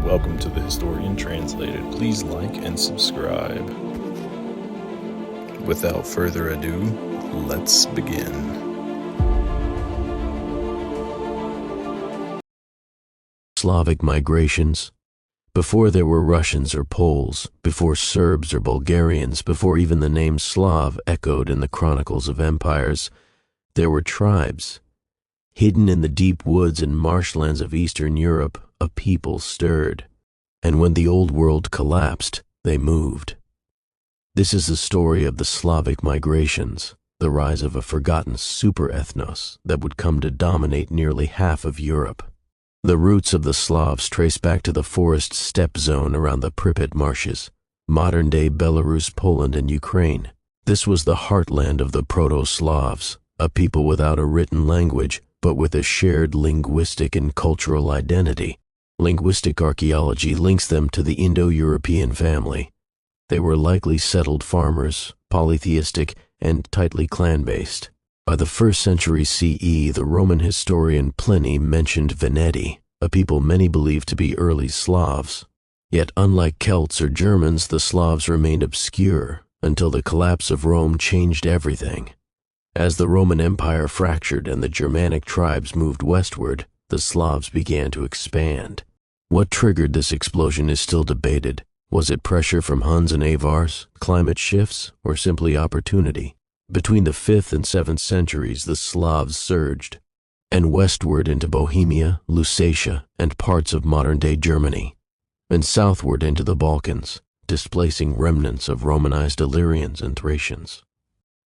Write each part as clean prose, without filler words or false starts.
Welcome to the Historian Translated. Please like and subscribe. Without further ado, let's begin. Slavic migrations. Before there were Russians or Poles, before Serbs or Bulgarians, before even the name Slav echoed in the chronicles of empires, there were tribes. Hidden in the deep woods and marshlands of Eastern Europe, a people stirred. And when the old world collapsed, they moved. This is the story of the Slavic migrations, the rise of a forgotten super-ethnos that would come to dominate nearly half of Europe. The roots of the Slavs trace back to the forest steppe zone around the Pripyat marshes, modern-day Belarus, Poland, and Ukraine. This was the heartland of the Proto-Slavs, a people without a written language, but with a shared linguistic and cultural identity. Linguistic archaeology links them to the Indo-European family. They were likely settled farmers, polytheistic, and tightly clan-based. By the 1st century CE, the Roman historian Pliny mentioned Veneti, a people many believe to be early Slavs. Yet unlike Celts or Germans, the Slavs remained obscure until the collapse of Rome changed everything. As the Roman Empire fractured and the Germanic tribes moved westward, the Slavs began to expand. What triggered this explosion is still debated. Was it pressure from Huns and Avars, climate shifts, or simply opportunity? Between the 5th and 7th centuries, the Slavs surged, and westward into Bohemia, Lusatia, and parts of modern-day Germany, and southward into the Balkans, displacing remnants of Romanized Illyrians and Thracians,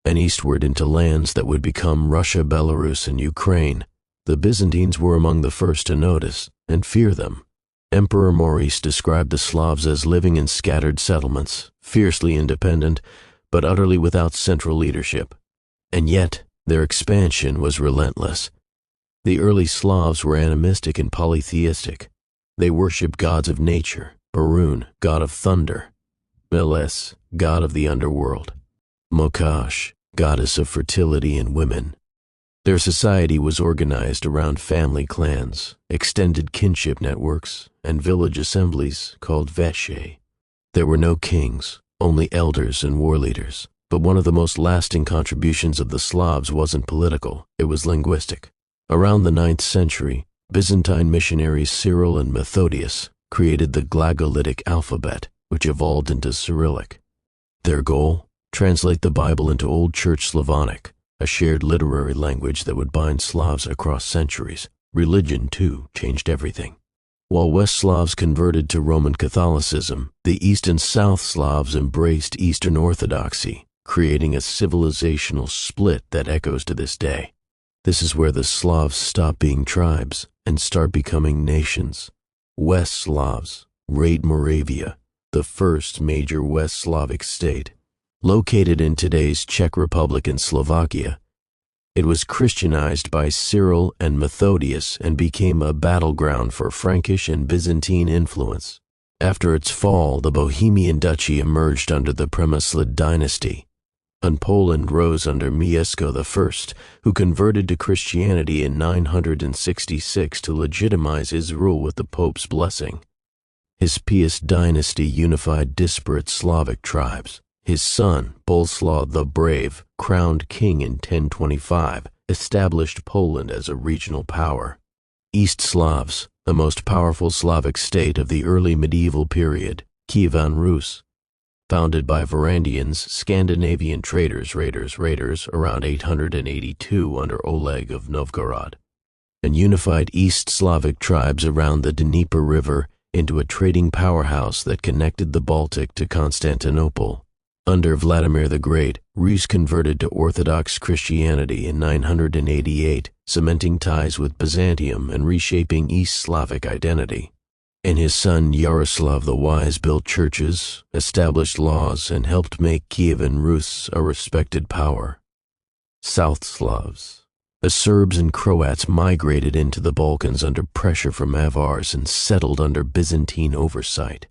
and eastward into lands that would become Russia, Belarus, and Ukraine. The Byzantines were among the first to notice and fear them. Emperor Maurice described the Slavs as living in scattered settlements, fiercely independent, but utterly without central leadership. And yet, their expansion was relentless. The early Slavs were animistic and polytheistic. They worshipped gods of nature, Perun, god of thunder, Meles, god of the underworld, Mokash, goddess of fertility and women. Their society was organized around family clans, extended kinship networks, and village assemblies called veshe. There were no kings, only elders and war leaders. But one of the most lasting contributions of the Slavs wasn't political, it was linguistic. Around the 9th century, Byzantine missionaries Cyril and Methodius created the Glagolitic alphabet, which evolved into Cyrillic. Their goal? Translate the Bible into Old Church Slavonic, a shared literary language that would bind Slavs across centuries. Religion, too, changed everything. While West Slavs converted to Roman Catholicism, the East and South Slavs embraced Eastern Orthodoxy, creating a civilizational split that echoes to this day. This is where the Slavs stop being tribes and start becoming nations. West Slavs raid Moravia, the first major West Slavic state. Located in today's Czech Republic and Slovakia, it was Christianized by Cyril and Methodius and became a battleground for Frankish and Byzantine influence. After its fall, the Bohemian Duchy emerged under the Přemyslid dynasty, and Poland rose under Mieszko I, who converted to Christianity in 966 to legitimize his rule with the Pope's blessing. His pious dynasty unified disparate Slavic tribes. His son, Boleslaw the Brave, crowned king in 1025, established Poland as a regional power. East Slavs, the most powerful Slavic state of the early medieval period, Kievan Rus, founded by Varangians, Scandinavian raiders around 882 under Oleg of Novgorod, and unified East Slavic tribes around the Dnieper River into a trading powerhouse that connected the Baltic to Constantinople. Under Vladimir the Great, Rus converted to Orthodox Christianity in 988, cementing ties with Byzantium and reshaping East Slavic identity. And his son Yaroslav the Wise built churches, established laws, and helped make Kievan Rus a respected power. South Slavs. The Serbs and Croats migrated into the Balkans under pressure from Avars and settled under Byzantine oversight.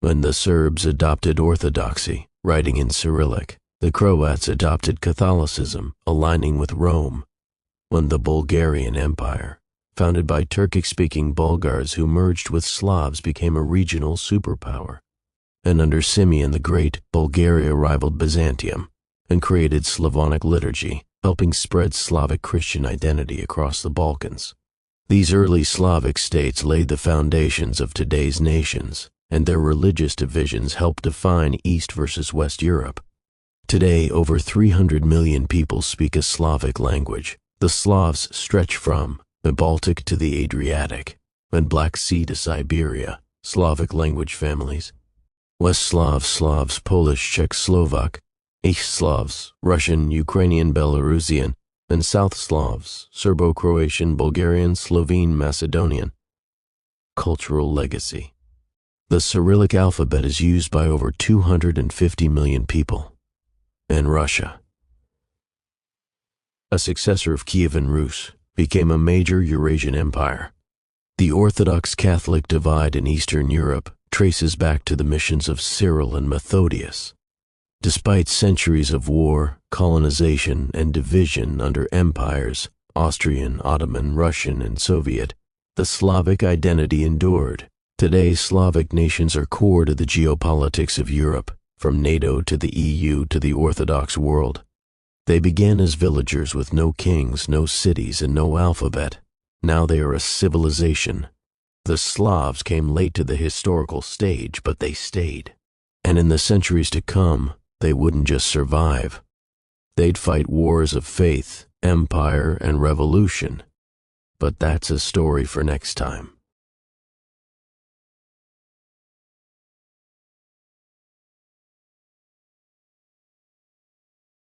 When the Serbs adopted Orthodoxy, writing in Cyrillic, the Croats adopted Catholicism, aligning with Rome. When the Bulgarian Empire, founded by Turkic-speaking Bulgars who merged with Slavs, became a regional superpower. And under Simeon the Great, Bulgaria rivaled Byzantium and created Slavonic liturgy, helping spread Slavic Christian identity across the Balkans. These early Slavic states laid the foundations of today's nations, and their religious divisions helped define East versus West Europe. Today, over 300 million people speak a Slavic language. The Slavs stretch from the Baltic to the Adriatic, and Black Sea to Siberia. Slavic language families: West Slavs, Slavs, Polish, Czech, Slovak; East Slavs, Russian, Ukrainian, Belarusian; and South Slavs, Serbo-Croatian, Bulgarian, Slovene, Macedonian. Cultural legacy: the Cyrillic alphabet is used by over 250 million people. And Russia, a successor of Kievan Rus, became a major Eurasian empire. The Orthodox Catholic divide in Eastern Europe traces back to the missions of Cyril and Methodius. Despite centuries of war, colonization, and division under empires, Austrian, Ottoman, Russian, and Soviet, the Slavic identity endured. Today, Slavic nations are core to the geopolitics of Europe, from NATO to the EU to the Orthodox world. They began as villagers with no kings, no cities, and no alphabet. Now they are a civilization. The Slavs came late to the historical stage, but they stayed. And in the centuries to come, they wouldn't just survive. They'd fight wars of faith, empire, and revolution. But that's a story for next time.